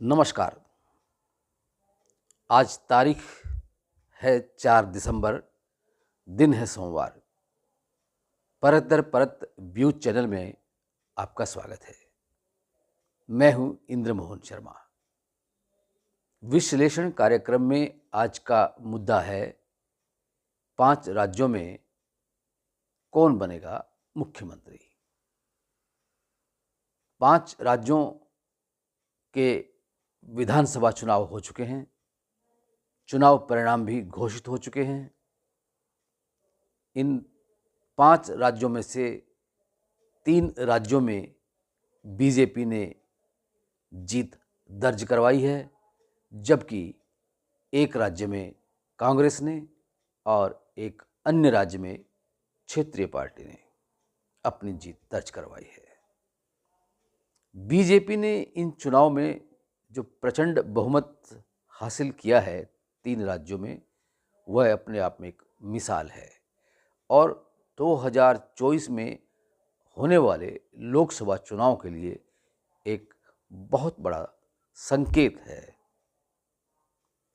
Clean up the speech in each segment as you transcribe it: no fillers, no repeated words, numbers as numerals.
नमस्कार। आज तारीख है 4 दिसंबर, दिन है सोमवार। परत दर परत व्यूज चैनल में आपका स्वागत है। मैं हूं इंद्रमोहन शर्मा। विश्लेषण कार्यक्रम में आज का मुद्दा है 5 राज्यों में कौन बनेगा मुख्यमंत्री। 5 राज्यों के विधानसभा चुनाव हो चुके हैं। चुनाव परिणाम भी घोषित हो चुके हैं। इन 5 राज्यों में से 3 राज्यों में बीजेपी ने जीत दर्ज करवाई है, जबकि एक राज्य में कांग्रेस ने और एक अन्य राज्य में क्षेत्रीय पार्टी ने अपनी जीत दर्ज करवाई है। बीजेपी ने इन चुनाव में जो प्रचंड बहुमत हासिल किया है 3 राज्यों में, वह अपने आप में एक मिसाल है और 2024 में होने वाले लोकसभा चुनाव के लिए एक बहुत बड़ा संकेत है।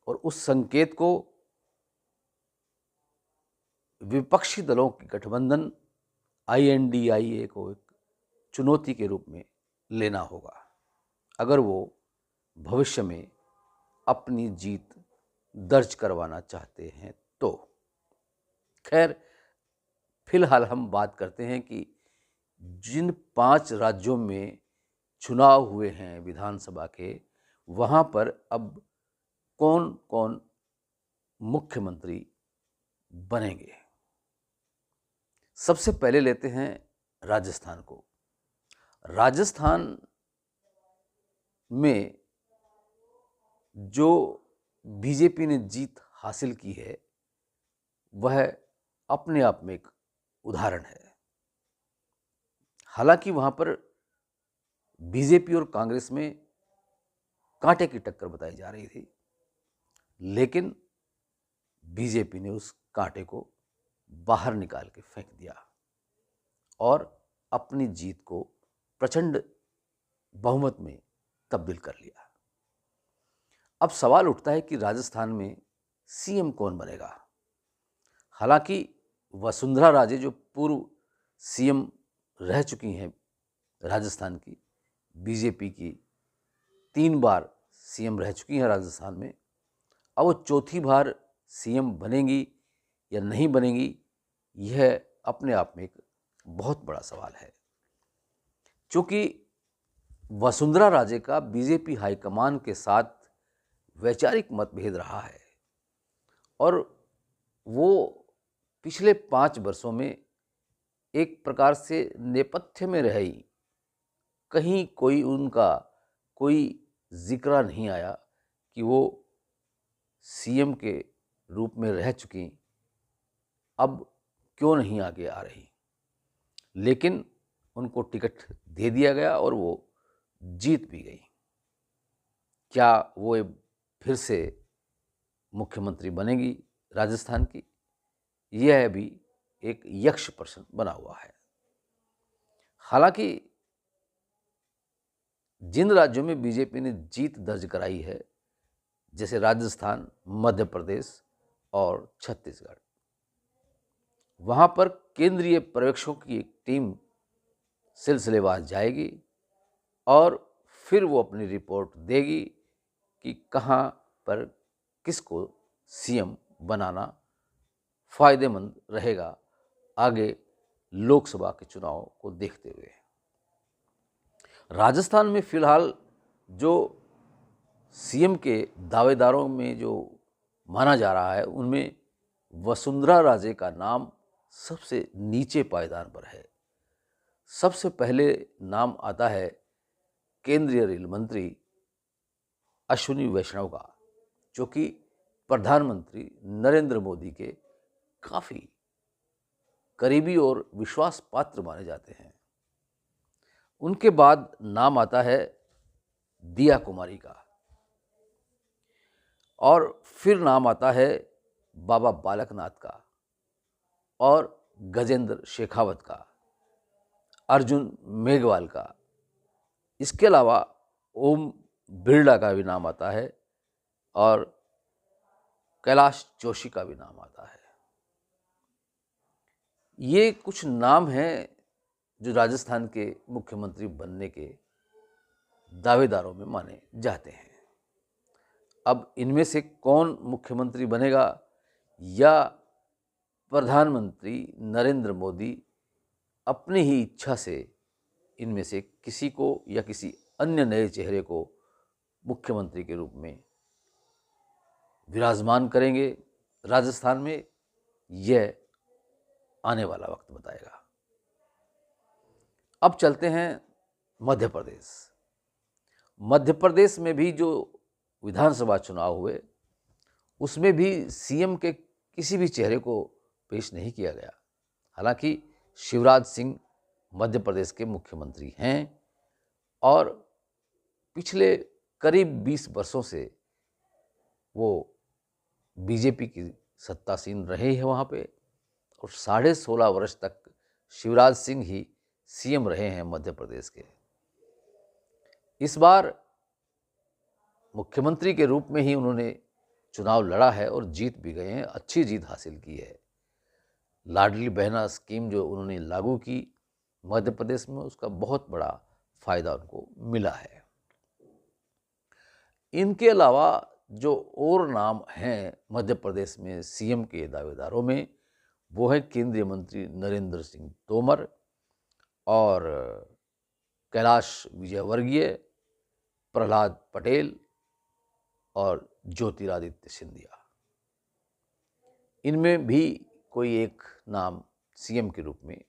और उस संकेत को विपक्षी दलों के गठबंधन INDIA को एक चुनौती के रूप में लेना होगा, अगर वो भविष्य में अपनी जीत दर्ज करवाना चाहते हैं तो। खैर, फिलहाल हम बात करते हैं कि जिन 5 राज्यों में चुनाव हुए हैं विधानसभा के, वहाँ पर अब कौन कौन मुख्यमंत्री बनेंगे। सबसे पहले लेते हैं राजस्थान को। राजस्थान में जो बीजेपी ने जीत हासिल की है, वह अपने आप में एक उदाहरण है। हालांकि वहां पर बीजेपी और कांग्रेस में कांटे की टक्कर बताई जा रही थी, लेकिन बीजेपी ने उस कांटे को बाहर निकाल के फेंक दिया और अपनी जीत को प्रचंड बहुमत में तब्दील कर लिया। अब सवाल उठता है कि राजस्थान में सीएम कौन बनेगा। हालांकि वसुंधरा राजे जो पूर्व सीएम रह चुकी हैं राजस्थान की, बीजेपी की 3 बार सीएम रह चुकी हैं राजस्थान में, अब वो चौथी बार सीएम बनेंगी या नहीं बनेंगी, यह अपने आप में एक बहुत बड़ा सवाल है। क्योंकि वसुंधरा राजे का बीजेपी हाईकमान के साथ वैचारिक मतभेद रहा है और वो पिछले 5 वर्षों में एक प्रकार से नेपथ्य में रही। कहीं उनका कोई जिक्र नहीं आया कि वो सीएम के रूप में रह चुकी, अब क्यों नहीं आगे आ रही। लेकिन उनको टिकट दे दिया गया और वो जीत भी गई। क्या वो फिर से मुख्यमंत्री बनेगी राजस्थान की, यह भी एक यक्ष प्रश्न बना हुआ है। हालांकि जिन राज्यों में बीजेपी ने जीत दर्ज कराई है, जैसे राजस्थान, मध्य प्रदेश और छत्तीसगढ़, वहां पर केंद्रीय पर्यवेक्षकों की एक टीम सिलसिलेवार जाएगी और फिर वो अपनी रिपोर्ट देगी कि कहाँ पर किसको सीएम बनाना फायदेमंद रहेगा आगे लोकसभा के चुनाव को देखते हुए। राजस्थान में फिलहाल जो सीएम के दावेदारों में जो माना जा रहा है, उनमें वसुंधरा राजे का नाम सबसे नीचे पायदान पर है। सबसे पहले नाम आता है केंद्रीय रेल मंत्री अश्विनी वैष्णव का, जो कि प्रधानमंत्री नरेंद्र मोदी के काफ़ी करीबी और विश्वास पात्र माने जाते हैं। उनके बाद नाम आता है दिया कुमारी का और फिर नाम आता है बाबा बालकनाथ का और गजेंद्र शेखावत का, अर्जुन मेघवाल का। इसके अलावा ओम बिरला का भी नाम आता है और कैलाश जोशी का भी नाम आता है। ये कुछ नाम हैं जो राजस्थान के मुख्यमंत्री बनने के दावेदारों में माने जाते हैं। अब इनमें से कौन मुख्यमंत्री बनेगा या प्रधानमंत्री नरेंद्र मोदी अपनी ही इच्छा से इनमें से किसी को या किसी अन्य नए चेहरे को मुख्यमंत्री के रूप में विराजमान करेंगे राजस्थान में, यह आने वाला वक्त बताएगा। अब चलते हैं मध्य प्रदेश। मध्य प्रदेश में भी जो विधानसभा चुनाव हुए उसमें भी सीएम के किसी भी चेहरे को पेश नहीं किया गया। हालांकि शिवराज सिंह मध्य प्रदेश के मुख्यमंत्री हैं और पिछले करीब 20 वर्षों से वो बीजेपी की सत्तासीन रहे हैं वहाँ पे, और 16.5 वर्ष तक शिवराज सिंह ही सीएम रहे हैं मध्य प्रदेश के। इस बार मुख्यमंत्री के रूप में ही उन्होंने चुनाव लड़ा है और जीत भी गए हैं, अच्छी जीत हासिल की है। लाडली बहना स्कीम जो उन्होंने लागू की मध्य प्रदेश में, उसका बहुत बड़ा फायदा उनको मिला है। इनके अलावा जो और नाम हैं मध्य प्रदेश में सीएम के दावेदारों में, वो है केंद्रीय मंत्री नरेंद्र सिंह तोमर और कैलाश विजयवर्गीय, प्रहलाद पटेल और ज्योतिरादित्य सिंधिया। इनमें भी कोई एक नाम सीएम के रूप में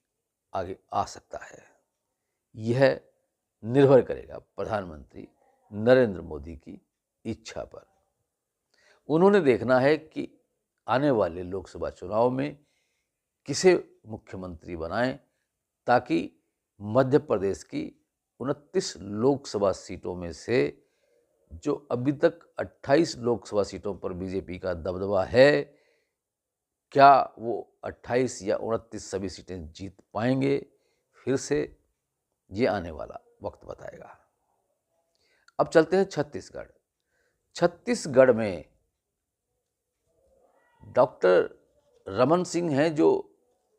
आगे आ सकता है। यह निर्भर करेगा प्रधानमंत्री नरेंद्र मोदी की इच्छा पर। उन्होंने देखना है कि आने वाले लोकसभा चुनाव में किसे मुख्यमंत्री बनाएं ताकि मध्य प्रदेश की 29 लोकसभा सीटों में से जो अभी तक 28 लोकसभा सीटों पर बीजेपी का दबदबा है, क्या वो 28 या 29 सभी सीटें जीत पाएंगे फिर से, ये आने वाला वक्त बताएगा। अब चलते हैं छत्तीसगढ़। छत्तीसगढ़ में डॉक्टर रमन सिंह हैं जो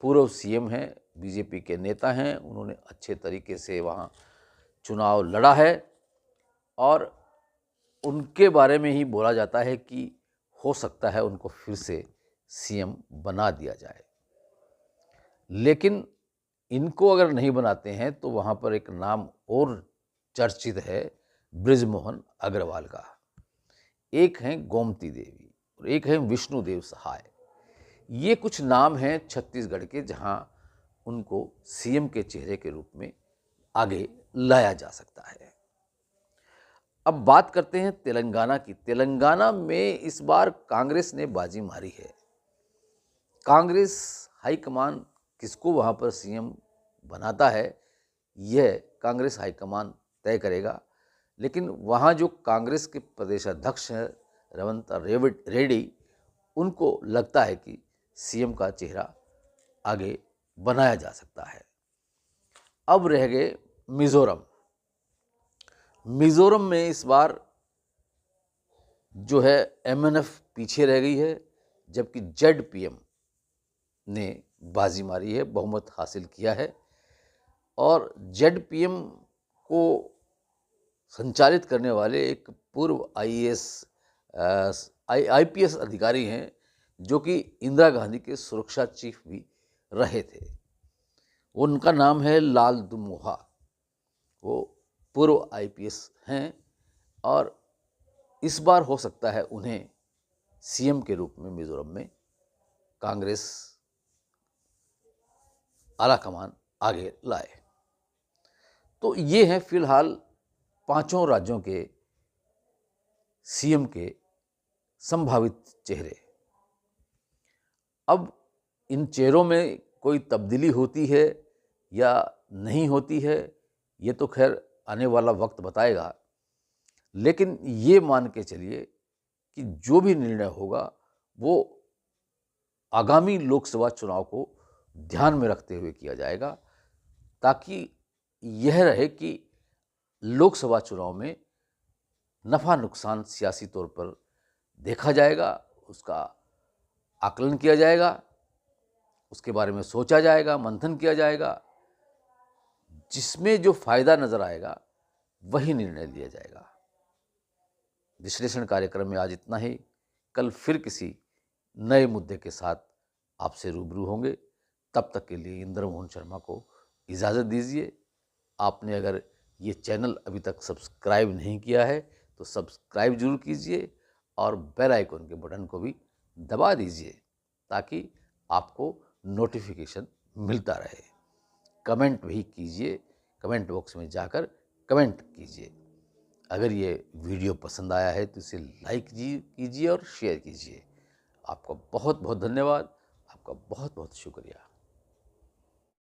पूर्व सीएम हैं, बीजेपी के नेता हैं। उन्होंने अच्छे तरीके से वहाँ चुनाव लड़ा है और उनके बारे में ही बोला जाता है कि हो सकता है उनको फिर से सीएम बना दिया जाए। लेकिन इनको अगर नहीं बनाते हैं तो वहाँ पर एक नाम और चर्चित है बृजमोहन अग्रवाल का। एक हैं गोमती देवी और एक हैं विष्णुदेव सहाय। ये कुछ नाम हैं छत्तीसगढ़ के जहाँ उनको सीएम के चेहरे के रूप में आगे लाया जा सकता है। अब बात करते हैं तेलंगाना की। तेलंगाना में इस बार कांग्रेस ने बाजी मारी है। कांग्रेस हाईकमान किसको वहाँ पर सीएम बनाता है यह कांग्रेस हाईकमान तय करेगा। लेकिन वहाँ जो कांग्रेस के प्रदेशाध्यक्ष हैं रेवंत रेड्डी, उनको लगता है कि सीएम का चेहरा आगे बनाया जा सकता है। अब रह गए मिज़ोरम। मिज़ोरम में इस बार जो है एमएनएफ पीछे रह गई है, जबकि जेडपीएम ने बाजी मारी है, बहुमत हासिल किया है। और जेडपीएम को संचालित करने वाले एक पूर्व आईपीएस अधिकारी हैं जो कि इंदिरा गांधी के सुरक्षा चीफ भी रहे थे। उनका नाम है लाल दुमुहा। वो पूर्व आईपीएस हैं और इस बार हो सकता है उन्हें सीएम के रूप में मिज़ोरम में कांग्रेस आला कमान आगे लाए। तो ये हैं फिलहाल पांचों राज्यों के सीएम के संभावित चेहरे। अब इन चेहरों में कोई तब्दीली होती है या नहीं होती है, ये तो खैर आने वाला वक्त बताएगा। लेकिन ये मान के चलिए कि जो भी निर्णय होगा वो आगामी लोकसभा चुनाव को ध्यान में रखते हुए किया जाएगा, ताकि यह रहे कि लोकसभा चुनाव में नफ़ा नुकसान सियासी तौर पर देखा जाएगा, उसका आकलन किया जाएगा, उसके बारे में सोचा जाएगा, मंथन किया जाएगा। जिसमें जो फ़ायदा नज़र आएगा वही निर्णय लिया जाएगा। विश्लेषण कार्यक्रम में आज इतना ही। कल फिर किसी नए मुद्दे के साथ आपसे रूबरू होंगे। तब तक के लिए इंद्रमोहन शर्मा को इजाज़त दीजिए। आपने अगर ये चैनल अभी तक सब्सक्राइब नहीं किया है तो सब्सक्राइब जरूर कीजिए और बेल आइकन के बटन को भी दबा दीजिए ताकि आपको नोटिफिकेशन मिलता रहे। कमेंट भी कीजिए, कमेंट बॉक्स में जाकर कमेंट कीजिए। अगर ये वीडियो पसंद आया है तो इसे लाइक कीजिए और शेयर कीजिए। आपका बहुत बहुत धन्यवाद, आपका बहुत बहुत शुक्रिया।